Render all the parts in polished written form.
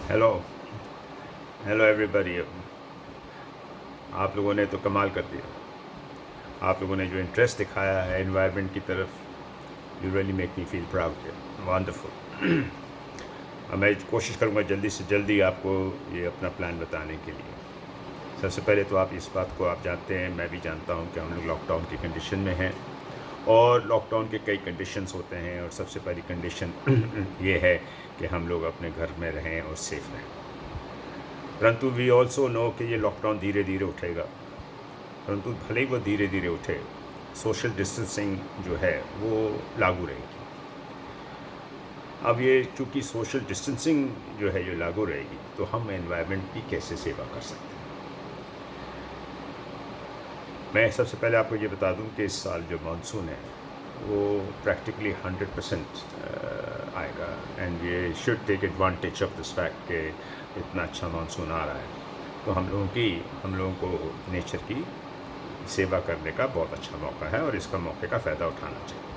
Hello hello everybody. आप लोगों ने तो कमाल कर दिया। आप लोगों ने जो इंटरेस्ट दिखाया है एनवायरनमेंट की तरफ, you really make me feel proud. Wonderful. अब मैं कोशिश करूँगा जल्दी से जल्दी आपको ये अपना प्लान बताने के लिए। सबसे पहले तो आप इस बात को आप जानते हैं, मैं भी जानता हूँ कि हम लोग लॉकडाउन की कंडीशन में हैं और लॉकडाउन के कई कंडीशंस होते हैं, और सबसे पहली कंडीशन ये है कि हम लोग अपने घर में रहें और सेफ रहें। परंतु वी ऑल्सो नो कि ये लॉकडाउन धीरे धीरे उठेगा, परंतु भले ही वो धीरे धीरे उठे, सोशल डिस्टेंसिंग जो है वो लागू रहेगी। अब ये चूँकि सोशल डिस्टेंसिंग जो है ये लागू रहेगी, तो हम एनवायरनमेंट की कैसे सेवा कर सकते हैं। मैं सबसे पहले आपको ये बता दूं कि इस साल जो मानसून है वो प्रैक्टिकली 100% आएगा, and we should take advantage of this fact कि इतना अच्छा मानसून आ रहा है। तो हम लोगों को नेचर की सेवा करने का बहुत अच्छा मौका है और इसका मौके का फ़ायदा उठाना चाहिए।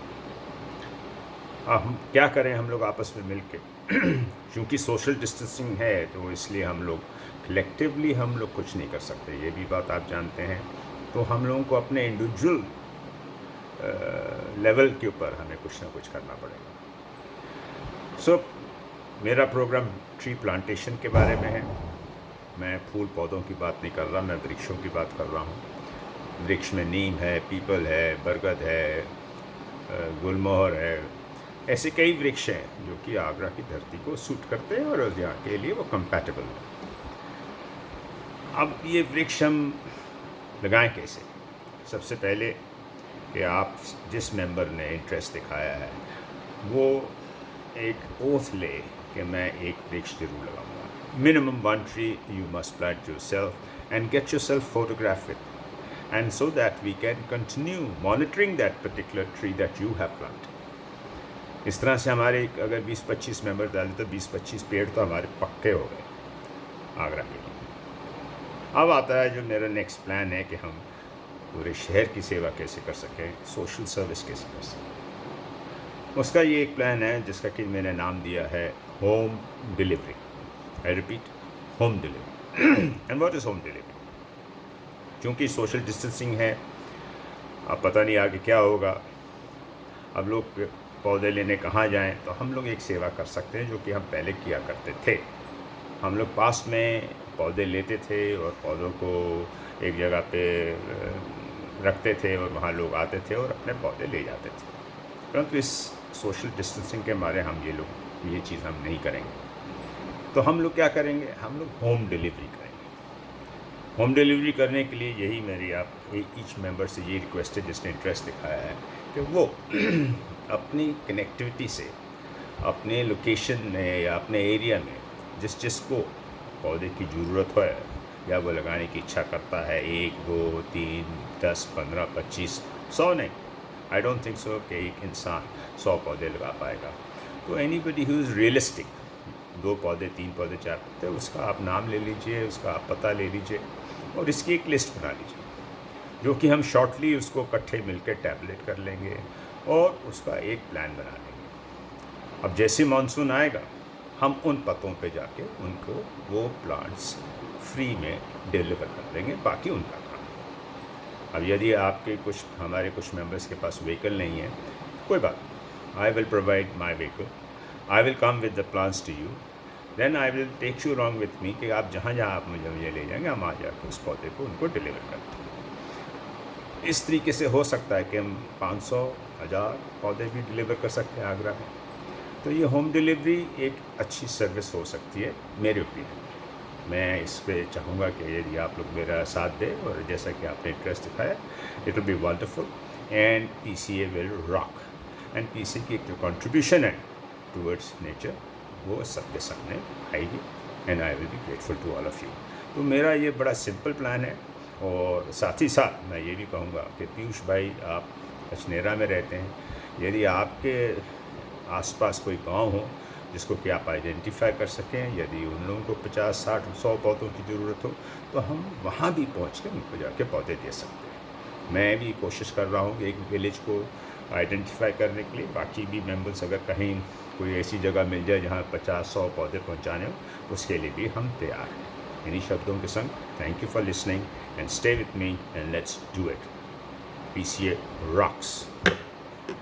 अब हम क्या करें, हम लोग आपस में मिल के क्योंकि सोशल डिस्टेंसिंग है तो इसलिए हम लोग कलेक्टिवली हम लोग कुछ नहीं कर सकते, ये भी बात आप जानते हैं। तो हम लोगों को अपने इंडिविजुअल लेवल के ऊपर हमें कुछ ना कुछ करना पड़ेगा। मेरा प्रोग्राम ट्री प्लांटेशन के बारे में है। मैं फूल पौधों की बात नहीं कर रहा, मैं वृक्षों की बात कर रहा हूँ। वृक्ष में नीम है, पीपल है, बरगद है, गुलमोहर है। ऐसे कई वृक्ष हैं जो कि आगरा की धरती को सूट करते हैं और यहाँ के लिए वो कंपैटिबल है। अब ये वृक्ष हम लगाएं कैसे? सबसे पहले कि आप जिस मेंबर ने इंटरेस्ट दिखाया है वो एक ओथ ले कि मैं एक वृक्ष जरूर लगाऊंगा। Minimum 1 tree you must plant yourself and get yourself photograph it, and so that we can continue monitoring that particular tree that you have planted. इस तरह से हमारे अगर 20-25 मेंबर डाले तो 20-25 पेड़ तो हमारे पक्के हो गए आगरा के लिए। अब आता है जो मेरा नेक्स्ट प्लान है कि हम पूरे शहर की सेवा कैसे कर सकें, सोशल सर्विस कैसे कर सकें। उसका ये एक प्लान है जिसका कि मैंने नाम दिया है home delivery. I repeat, home delivery. And what is home delivery? क्योंकि सोशल डिस्टेंसिंग है, अब पता नहीं आगे क्या होगा। अब लोग पौधे लेने कहाँ जाएं, तो हम लोग एक सेवा कर सकते हैं जो कि हम पहले किया करते थे। हम लोग पास में पौधे लेते थे और पौधों को एक जगह पे रखते थे और वहाँ लोग आते थे और अपने पौधे ले जाते थे। परंतु इस सोशल डिस्टेंसिंग के मारे हम ये चीज़ हम नहीं करेंगे। तो हम लोग क्या करेंगे, हम लोग होम डिलीवरी करेंगे। होम डिलीवरी करने के लिए यही मेरी आप ईच मेंबर से ये रिक्वेस्ट है जिसने इंटरेस्ट दिखाया है कि वो अपनी कनेक्टिविटी से अपने लोकेशन में या अपने एरिया में जिसको पौधे की ज़रूरत है या वो लगाने की इच्छा करता है, 1, 2, 3, 10, 15, 25, 100 नहीं, आई डोंट थिंक सो कि एक इंसान 100 पौधे लगा पाएगा। तो एनीबडी हु इज़ रियलिस्टिक, 2 पौधे, 3 पौधे, 4 पौधे, उसका आप नाम ले लीजिए, उसका आप पता ले लीजिए और इसकी एक लिस्ट बना लीजिए जो कि हम शॉर्टली उसको इकट्ठे मिलकर टैबलेट कर लेंगे और उसका एक प्लान बना लेंगे। अब जैसे मानसून आएगा हम उन पतों पे जाके उनको वो प्लांट्स फ्री में डिलीवर कर देंगे, बाकी उनका काम। अब यदि आपके हमारे कुछ मेंबर्स के पास व्हीकल नहीं है, कोई बात नहीं, I will provide my vehicle, I will come with the plants to you, then I will take you along with me कि आप जहाँ जहाँ आप मुझे ले जाएंगे हम आ जाकर उस पौधे को उनको डिलीवर कर देंगे। इस तरीके से हो सकता है कि हम 500, 1000 पौधे भी डिलीवर कर सकते हैं आगरा में। तो ये होम डिलीवरी एक अच्छी सर्विस हो सकती है मेरे ओपिनियन में। मैं इस पे चाहूँगा कि यदि आप लोग मेरा साथ दें और जैसा कि आपने इंटरेस्ट दिखाया, it will be wonderful and PCA will rock. And PCA की जो कंट्रीब्यूशन है टूवर्ड्स नेचर वो सबके सामने आएगी, and I will be grateful to all of you. तो मेरा ये बड़ा सिंपल प्लान है। और साथ ही साथ मैं ये भी कहूँगा कि पीयूष भाई आप अचनेरा में रहते हैं, यदि आपके आसपास कोई गांव हो जिसको कि आप आइडेंटिफाई कर सकें, यदि उन लोगों को 50, 60, 100 पौधों की ज़रूरत हो तो हम वहाँ भी पहुँच के उनको जाके पौधे दे सकते हैं। मैं भी कोशिश कर रहा हूँ कि एक विलेज को आइडेंटिफाई करने के लिए, बाकी भी मेंबर्स अगर कहीं कोई ऐसी जगह मिल जाए जहाँ 50-100 पौधे पहुँचाने हो, उसके लिए भी हम तैयार हैं। इन्हीं शब्दों के संग thank you for listening and stay with me and let's do it. PCA rocks.